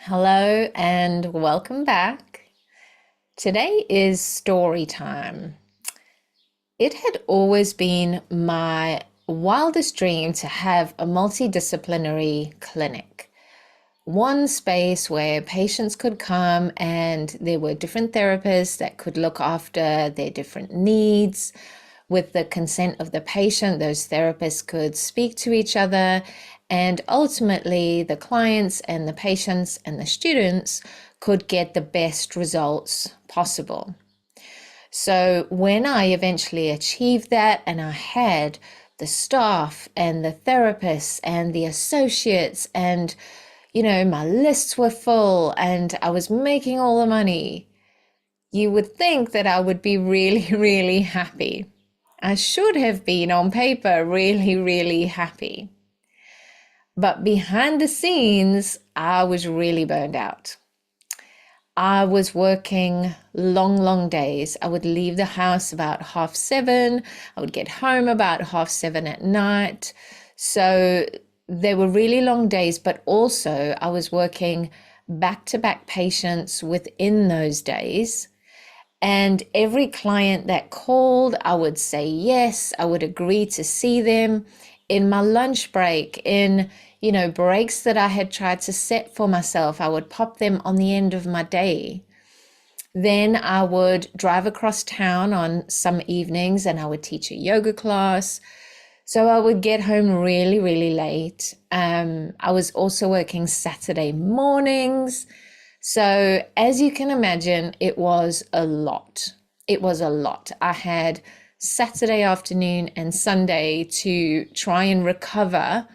Hello and welcome back. Today is story time. It had always been my wildest dream to have a multidisciplinary clinic. One space where patients could come and there were different therapists that could look after their different needs. With the consent of the patient, those therapists could speak to each other, and ultimately the clients and the patients and the students could get the best results possible. So when I eventually achieved that and I had the staff and the therapists and the associates and my lists were full and I was making all the money, you would think that I would be really, really happy. I should have been on paper really, really happy. But behind the scenes, I was really burned out. I was working long, long days. I would leave the house about 7:30. I would get home about 7:30 at night. So they were really long days, but also I was working back-to-back patients within those days. And every client that called, I would say yes, I would agree to see them. In my lunch break, in breaks that I had tried to set for myself, I would pop them on the end of my day. Then I would drive across town on some evenings and I would teach a yoga class. So I would get home really, really late. I was also working Saturday mornings. So as you can imagine, it was a lot. It was a lot. I had Saturday afternoon and Sunday to try and recover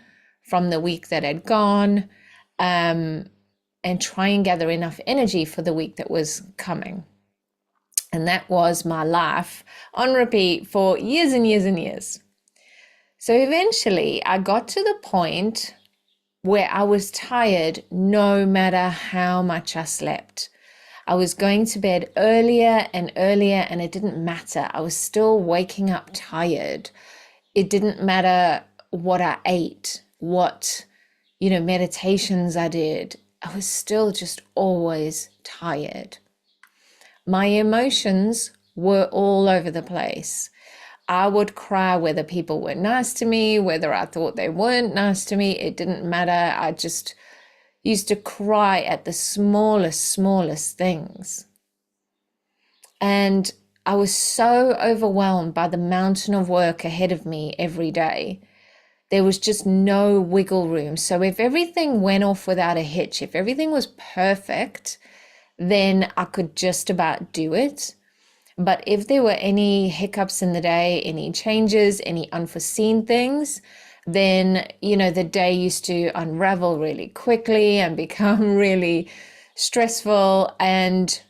from the week that had gone, and try and gather enough energy for the week that was coming. And that was my life on repeat for years and years and years. So eventually I got to the point where I was tired no matter how much I slept. I was going to bed earlier and earlier and it didn't matter. I was still waking up tired. It didn't matter what I ate, what, meditations I did. I was still just always tired. My emotions were all over the place. I would cry whether people were nice to me, whether I thought they weren't nice to me. It didn't matter. I just used to cry at the smallest things. And I was so overwhelmed by the mountain of work ahead of me every day. There was just no wiggle room. So if everything went off without a hitch, if everything was perfect, then I could just about do it. But if there were any hiccups in the day, any changes, any unforeseen things, then, the day used to unravel really quickly and become really stressful. And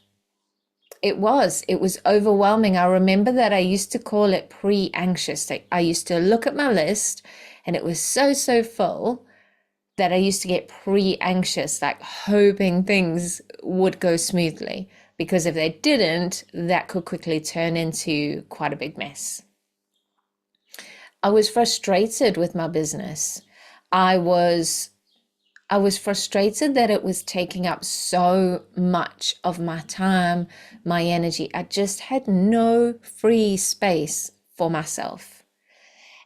it was overwhelming. I remember that I used to call it pre-anxious. I used to look at my list and it was so full that I used to get pre-anxious, like hoping things would go smoothly. Because if they didn't, that could quickly turn into quite a big mess. I was frustrated with my business. I was frustrated that it was taking up so much of my time, my energy. I just had no free space for myself.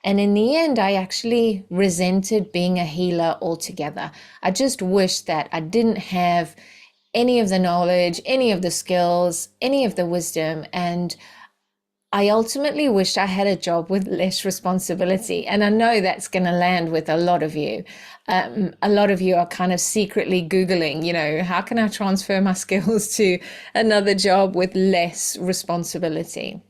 And in the end, I actually resented being a healer altogether. I just wished that I didn't have any of the knowledge, any of the skills, any of the wisdom. And I ultimately wished I had a job with less responsibility. And I know that's going to land with a lot of you. A lot of you are kind of secretly Googling, how can I transfer my skills to another job with less responsibility?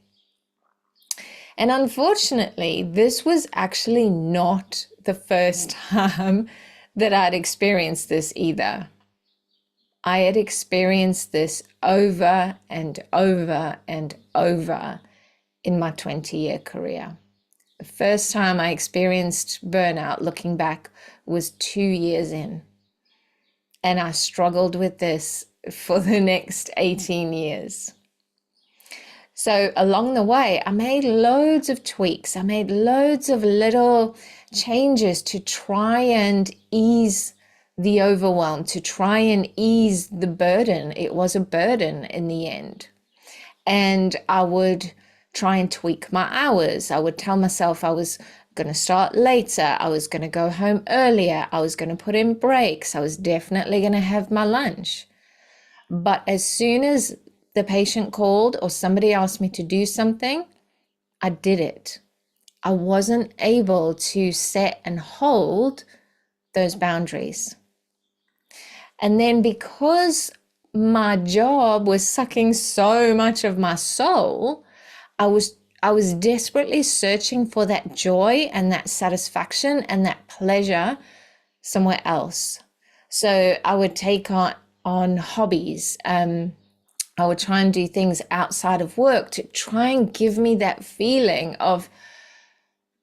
And unfortunately, this was actually not the first time that I'd experienced this either. I had experienced this over and over and over in my 20-year career. The first time I experienced burnout, looking back, was 2 years in. And I struggled with this for the next 18 years. So along the way, I made loads of tweaks. I made loads of little changes to try and ease the overwhelm, to try and ease the burden. It was a burden in the end. And I would try and tweak my hours. I would tell myself I was going to start later. I was going to go home earlier. I was going to put in breaks. I was definitely going to have my lunch. But as soon as the patient called or somebody asked me to do something, I did it. I wasn't able to set and hold those boundaries. And then because my job was sucking so much of my soul, I was desperately searching for that joy and that satisfaction and that pleasure somewhere else. So I would take on hobbies. I would try and do things outside of work to try and give me that feeling of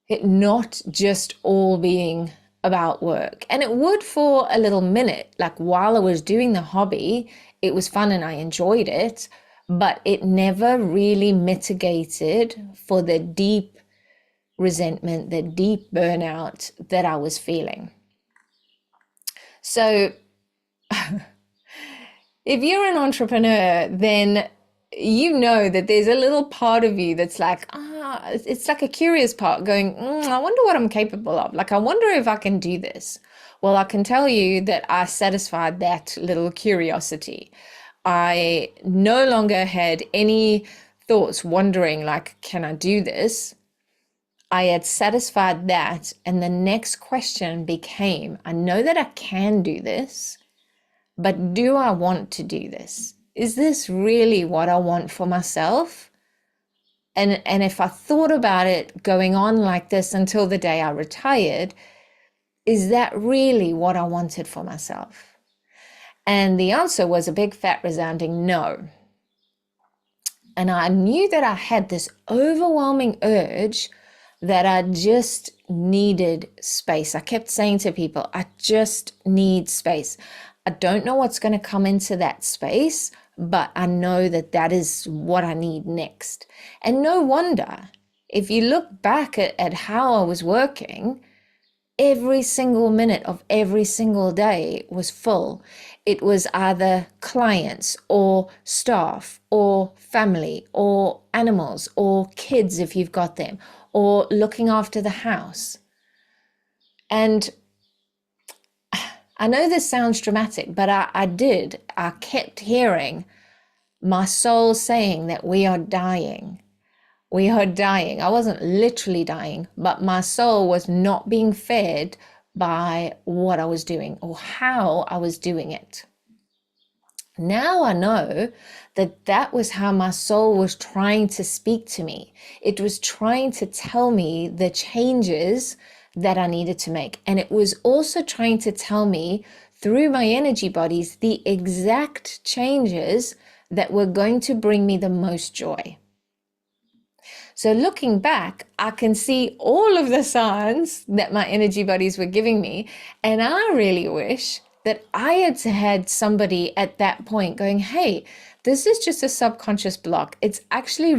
it not just all being about work. And it would for a little minute, like while I was doing the hobby, it was fun and I enjoyed it, but it never really mitigated for the deep resentment, the deep burnout that I was feeling. So if you're an entrepreneur, then you know that there's a little part of you that's like, it's like a curious part going, I wonder what I'm capable of. Like, I wonder if I can do this. Well, I can tell you that I satisfied that little curiosity. I no longer had any thoughts wondering, like, can I do this? I had satisfied that. And the next question became, I know that I can do this, but do I want to do this? Is this really what I want for myself? And if I thought about it going on like this until the day I retired, is that really what I wanted for myself? And the answer was a big fat resounding no. And I knew that I had this overwhelming urge that I just needed space. I kept saying to people, I just need space. I don't know what's going to come into that space, but I know that that is what I need next. And no wonder, if you look back at how I was working, every single minute of every single day was full. It was either clients or staff or family or animals or kids if you've got them, or looking after the house. And I know this sounds dramatic, but I kept hearing my soul saying that we are dying. We are dying. I wasn't literally dying, but my soul was not being fed by what I was doing or how I was doing it. Now I know that that was how my soul was trying to speak to me. It was trying to tell me the changes that I needed to make. And it was also trying to tell me through my energy bodies the exact changes that were going to bring me the most joy. So looking back, I can see all of the signs that my energy bodies were giving me. And I really wish that I had had somebody at that point going, hey, this is just a subconscious block. It's actually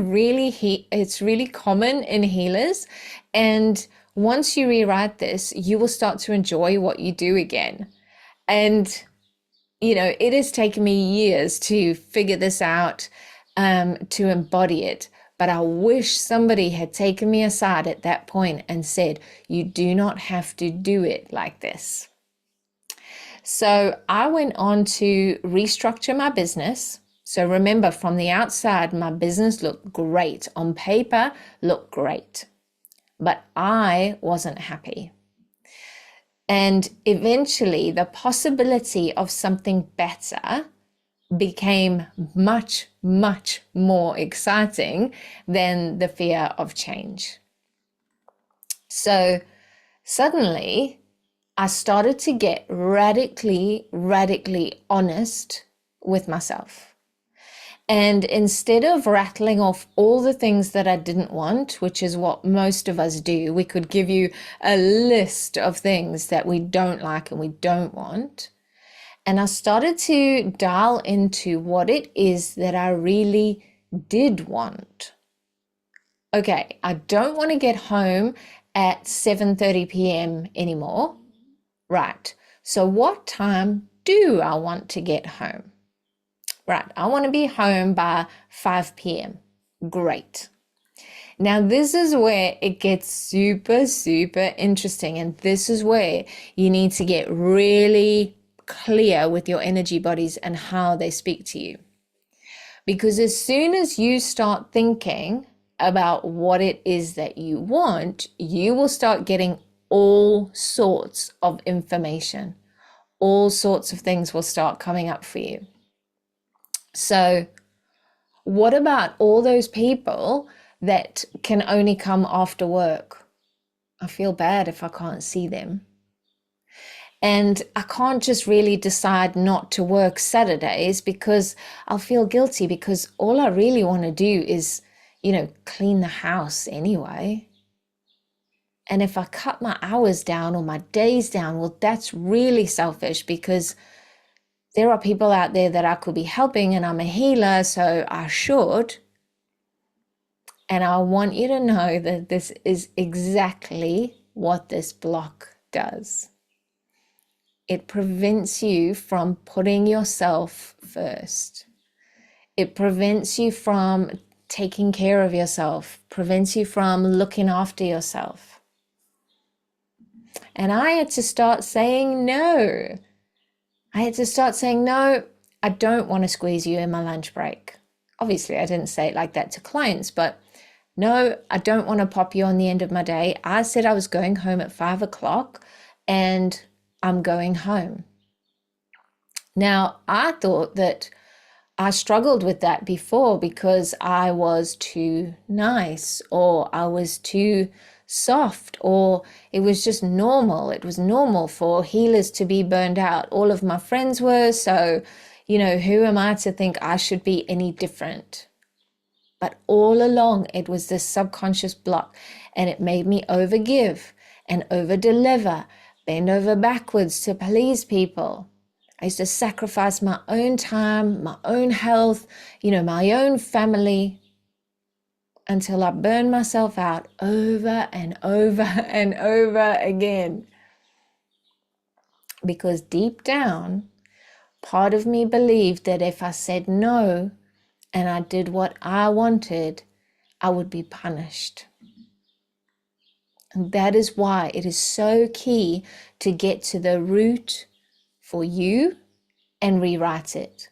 it's really common in healers. And once you rewrite this, you will start to enjoy what you do again. And, it has taken me years to figure this out, to embody it. But I wish somebody had taken me aside at that point and said, you do not have to do it like this. So I went on to restructure my business. So remember, from the outside, my business looked great. On paper, looked great. But I wasn't happy. And eventually, the possibility of something better became much, much more exciting than the fear of change. So suddenly, I started to get radically, radically honest with myself. And instead of rattling off all the things that I didn't want, which is what most of us do, we could give you a list of things that we don't like and we don't want. And I started to dial into what it is that I really did want. Okay, I don't want to get home at 7:30 p.m. anymore. Right. So what time do I want to get home? Right, I want to be home by 5 p.m. Great. Now, this is where it gets super, super interesting. And this is where you need to get really clear with your energy bodies and how they speak to you. Because as soon as you start thinking about what it is that you want, you will start getting all sorts of information. All sorts of things will start coming up for you. So, what about all those people that can only come after work? I feel bad if I can't see them. And I can't just really decide not to work Saturdays because I'll feel guilty because all I really want to do is, clean the house anyway. And if I cut my hours down or my days down, well, that's really selfish because there are people out there that I could be helping and I'm a healer, so I should. And I want you to know that this is exactly what this block does. It prevents you from putting yourself first. It prevents you from taking care of yourself, prevents you from looking after yourself. And I had to start saying no. No, I don't want to squeeze you in my lunch break. Obviously, I didn't say it like that to clients, but no, I don't want to pop you on the end of my day. I said I was going home at 5 o'clock and I'm going home. Now, I thought that I struggled with that before because I was too nice or I was too soft or it was just normal. It was normal for healers to be burned out. All of my friends were, so, who am I to think I should be any different? But all along, it was this subconscious block and it made me overgive and overdeliver, bend over backwards to please people. I used to sacrifice my own time, my own health, my own family until I burned myself out over and over and over again. Because deep down, part of me believed that if I said no and I did what I wanted, I would be punished. And that is why it is so key to get to the root for you and rewrite it.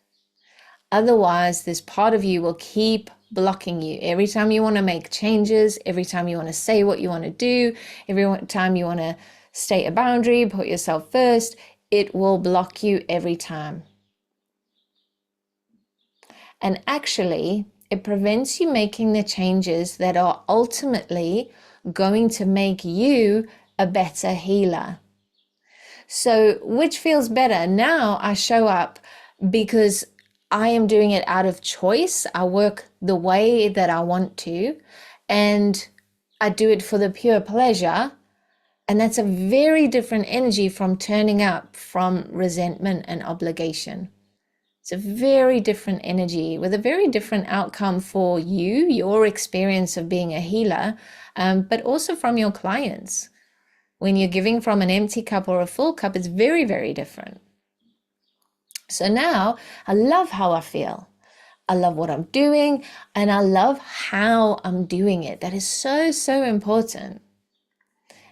Otherwise, this part of you will keep blocking you. Every time you want to make changes, every time you want to say what you want to do, every time you want to state a boundary, put yourself first, it will block you every time. And actually, it prevents you making the changes that are ultimately going to make you a better healer. So which feels better? Now I show up because I am doing it out of choice. I work the way that I want to, and I do it for the pure pleasure. And that's a very different energy from turning up from resentment and obligation. It's a very different energy with a very different outcome for you, your experience of being a healer, but also from your clients. When you're giving from an empty cup or a full cup, it's very, very different. So now I love how I feel. I love what I'm doing and I love how I'm doing it. That is so, so important.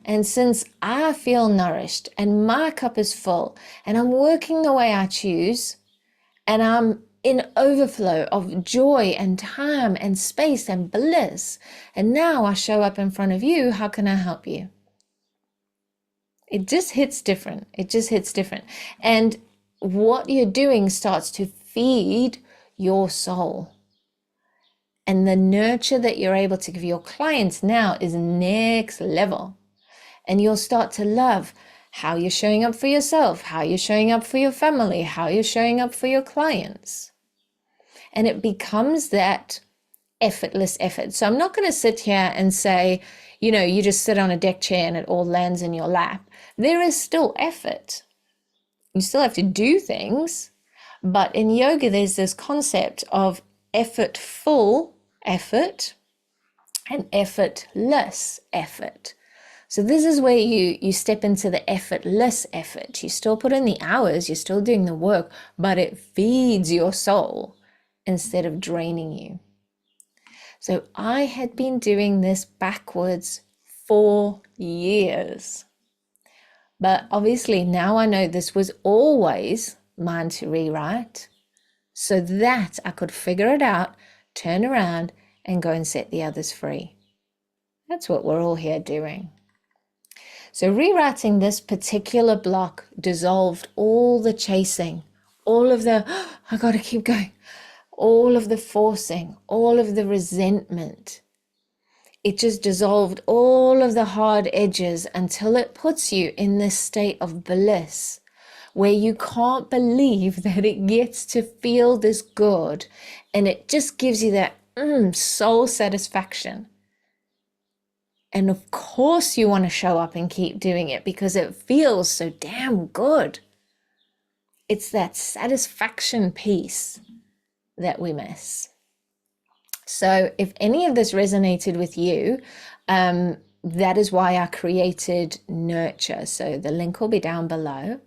And since I feel nourished and my cup is full and I'm working the way I choose and I'm in overflow of joy and time and space and bliss, and now I show up in front of you, how can I help you? It just hits different. It just hits different. And what you're doing starts to feed your soul. And the nurture that you're able to give your clients now is next level. And you'll start to love how you're showing up for yourself, how you're showing up for your family, how you're showing up for your clients. And it becomes that effortless effort. So I'm not going to sit here and say, you just sit on a deck chair and it all lands in your lap. There is still effort. You still have to do things. But in yoga, there's this concept of effortful effort and effortless effort. So this is where you step into the effortless effort. You still put in the hours, you're still doing the work, but it feeds your soul instead of draining you. So I had been doing this backwards for years. But obviously now I know this was always mine to rewrite so that I could figure it out, turn around, and go and set the others free. That's what we're all here doing. So rewriting this particular block dissolved all the chasing, all of the, oh, I gotta keep going, all of the forcing, all of the resentment. It just dissolved all of the hard edges until it puts you in this state of bliss where you can't believe that it gets to feel this good, and it just gives you that soul satisfaction. And of course you want to show up and keep doing it because it feels so damn good. It's that satisfaction piece that we miss. So if any of this resonated with you, that is why I created Nurture. So the link will be down below.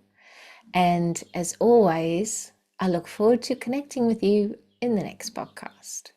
And as always, I look forward to connecting with you in the next podcast.